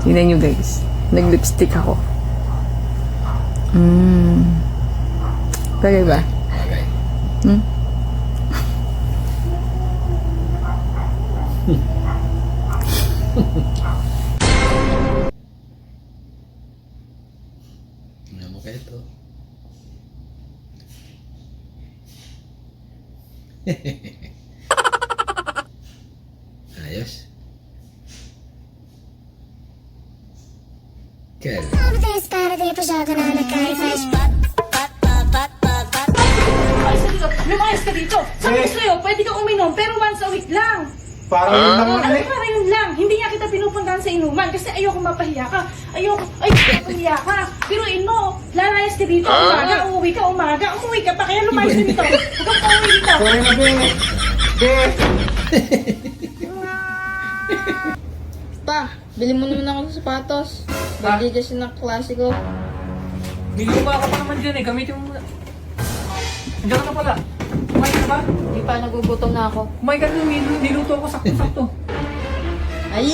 Tingnan nyo guys. Nag-lipstick ako. Bagay ba? Bagay. Ano mo kayo to? Ayos. Kel. Lumayas ka dito. Sabi ko sa'yo, pwede kang uminom, pero once a week lang. Parang yun lang Ano eh. para yun lang? Hindi nga kita pinupuntahan sa inuman kasi ayoko mapahiya ka. Ayoko mapahiya ka. Pero lalayas ka dito, umaga, umuwi ka pa, kaya lumayas ka dito. Huwag kang umuwi dito. Sorry na, be. Be. Pa, bili mo naman ako ng sapatos. Bili kasi ng klasiko. Nilipa ka pa naman dyan eh. Gamitin mo muna. Diyan ka na pala. Kumain ka ba? Hindi pa, nagugutom na ako. Kumain ka na. Niluto ako sakto-sakto. Ay,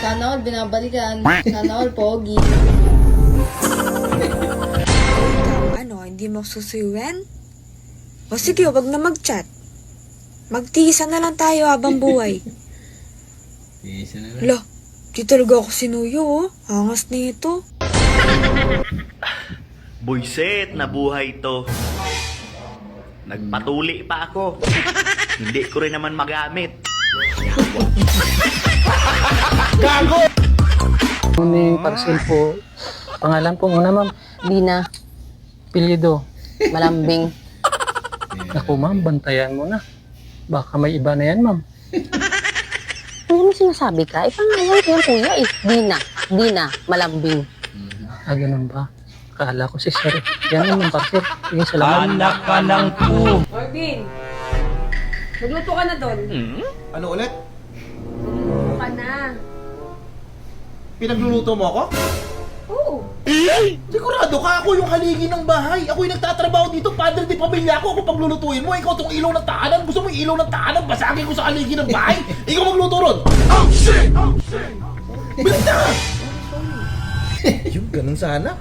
sana all binabalikan. Sana all pogi. Ano, hindi mo susuyuin? O sige, wag na mag-chat. Magtiisan na lang tayo habang buhay. Isa na lang. Lo, di talaga ako sinuyo, oh. Angas nito. Buisit na buhay to. Nagpatuli pa ako. Hindi ko rin naman magamit. May parcel po. Pangalan po muna, ma'am. Dina, Pilyedo. malambing. Naku, ma'am. Bantayan mo na. Baka may iba na yan, ma'am. Ano mo sinasabi ka? Ipangalan ko yung kuya eh. Dina, malambing. Ah, ganun ba? Akala ko si Sir. Yan naman, parcel. Sige, salamat. Marvin, magluto ka na doon. Ano ulit? Magluto ka na. Pinagluluto mo ako? Oo. Sigurado ka, ako yung haligi ng bahay. Ako yung nagtatrabaho dito, padre di pamilya ako. Ako paglulutuin mo, ikaw tong ilaw ng tahanan. Gusto mo yung ilaw ng tahanan, basagin ko sa haligi ng bahay. Ikaw magluto ron. Oh shit! Bilis na! Yung ganun sana.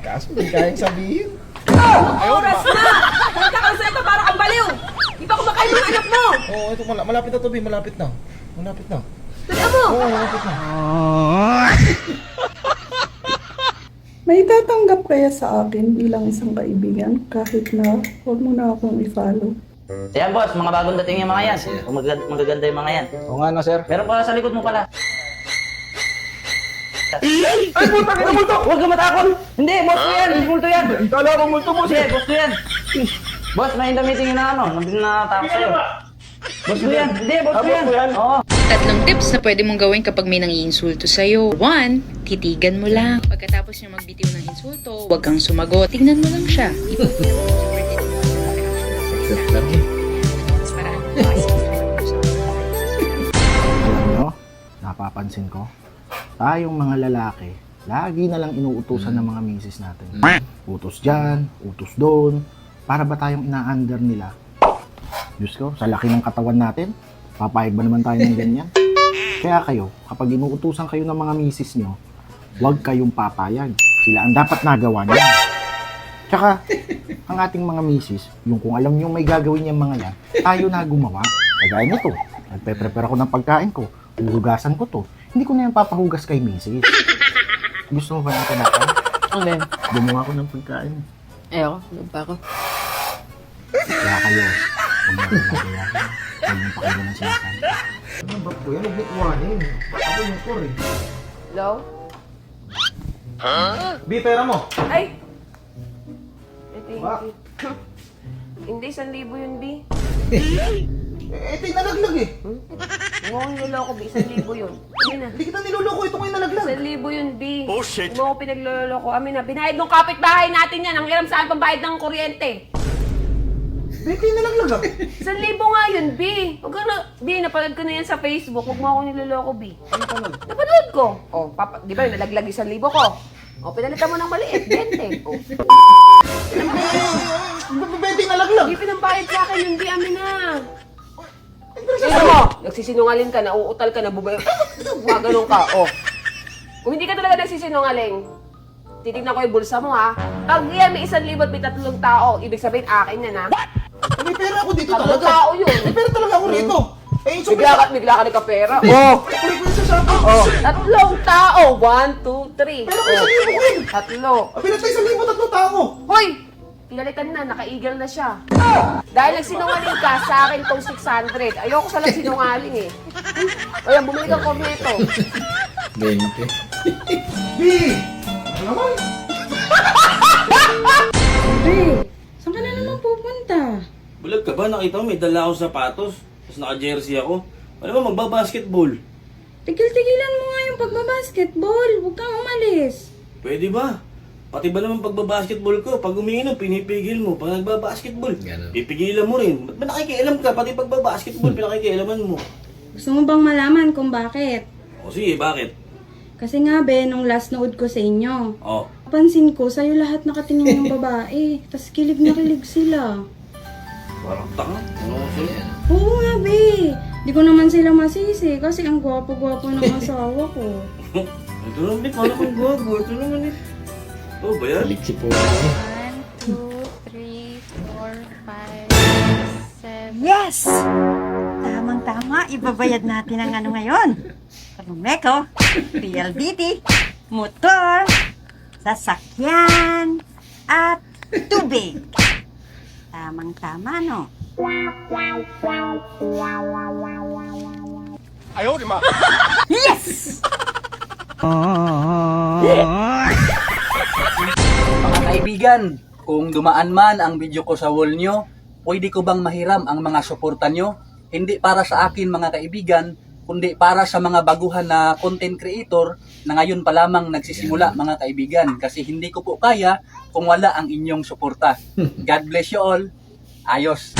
Kaso hindi kayang sabihin. Oras na! Nagkakansaya ka para kang baliw! Di pa kumakain ng anak mo! Oo, ito malapit na to, Bi. Malapit na. Malapit na. Tala mo! Oo, malapit na. May tatanggap kaya sa akin bilang isang kaibigan kahit na huwag mo na akong i-follow. Ayan boss, mga bagong dating yung mga yan. Magaganda yung mga yan. Oo nga no, sir. Meron pala sa likod mo pala. Ay, puta ka na multo! Huwag ka matakot! Hindi, boss ko yan! Hindi multo yan! Kala ko multo mo, Hindi, boss ko yan! Boss, may meeting na ano, nandun na tapos sa'yo. Boss ko yan! Hindi, boss ko yan! Oo. Tatlong tips na pwede mong gawin kapag may nangiinsulto sa'yo. 1. Titigan mo lang. Pagkatapos niya magbitiw ng insulto, huwag kang sumagot. Tignan mo lang siya. Ipagpila mo sa Alam nyo, napapansin ko, tayong mga lalaki, lagi na lang inuutusan ng mga misis natin. Utos dyan, utos doon, para ba tayong ina-under nila? Diyos ko, sa laki ng katawan natin, papayag ba naman tayo ng ganyan? Kaya kayo, kapag inuutusan kayo ng mga misis nyo, huwag kayong papayag. Sila ang dapat nagawa niya. Tsaka, ang ating mga misis, yung kung alam nyo may gagawin yung mga yan, tayo na gumawa. Kagaya nito, nagpe-prepare ako ng pagkain ko, huhugasan ko to. Hindi ko na yan papahugas kay misis. Gusto mo ba natin natin? Ang ben. Gumawa ko ng pagkain. Ayoko, doon pa ako. Kaya kayo, huwag mo ginagawa. Huwag mo pakinggan ng sinasabi. Ano ba po yan? Huwag mo kuhanin. Ako yung core eh. Hello? Bi, pera mo. Ay! Thank Ba? you. Hindi, 1,000 yun, B. Ito yung nalaglag eh. Huwag mo niloloko, B. 1,000 yun. Amin na. Hindi kita niloloko. Ito ko yung nalaglag. 1,000 yun, B. Oh, shit. Huwag mo ko pinagloloko. Amin na. Binayad ng kapitbahay natin yan. Ang hiram saan pambayad ng kuryente. Bi, ito yung nalaglag ah. 1,000 nga yun, B. Huwag ka na. B, napanood ko na yan sa Facebook. Huwag mo ako niloloko, B. Ano pa nun? Napanood ko. O, di ba nalaglag 1,000 ko? O, pinalitan mo ng maliit. 20. O. Bebe, yung nalaglag. Hindi pinambayad sa akin yun, B. Amin na. Ito mo, nagsisinungaling ka, nauutal ka, nabubay. Mga ganun ka, oh. Kung hindi ka talaga nagsisinungaling, titignan ko yung bulsa mo ha. Pag yan may 1,000 at may 3 tao, ibig sabihin akin yan ha. May pera ako dito 3 talaga. tao yun. May pera talaga ako rito. Eh, yung Bigla ka nagkapera. Oh! Tuloy ko yun sa shop. Oh, 3 tao. 1, 2, 3. Pero may 1,000 ko yun. 3. Abi na tayo 1,000 tao. Hoy! Pinalitan na, naka-eagle na siya. Dahil nagsinungaling ka, sa akin tong 600. Ayoko sa lang sinungaling eh. O yan, bumili kang corneto. 20. B! Ano naman? Hey, saan ka na naman pupunta? Bulag ka ba? Nakita mo may dala akong sapatos. Tapos naka-jersey ako. Ano ba, magbabasketball? Tigil-tigilan mo nga yung pagbabasketball. Huwag kang umalis. Pwede ba? Pati ba naman pagbabasketball ko? Pag umiinom, pinipigil mo. Pag nagbabasketball, Ganun. pipigilan mo rin. Ba't ba nakikialam ka? Pati pagbabasketball, pinakikialaman mo. Gusto mo bang malaman kung bakit? O sige, bakit? Kasi nga be, nung last nood ko sa inyo, O, pansin ko, sa'yo lahat nakatingin yung babae. Tas kilig na kilig sila. parang tanga. Ano ko sila yan? Oo nga be. Di ko naman sila masisi kasi ang gwapo-gwapo ng asawa ko. Ito naman, paano kang gago? Ito naman eh. Oh, ba yan? Balik si po. 1, 2, 3, 4, 5, 6, 7. Yes! Tamang-tama, ibabayad natin ang ano ngayon. Rumeko, PLDT, motor, sasakyan, at tubig. Tamang-tama, no? Ayaw, di ma. Yes! Mga kaibigan, kung dumaan man ang video ko sa wall nyo, pwede ko bang mahiram ang mga suporta nyo? Hindi para sa akin mga kaibigan, kundi para sa mga baguhan na content creator na ngayon pa lamang nagsisimula mga kaibigan. Kasi hindi ko po kaya kung wala ang inyong suporta. God bless you all. Ayos.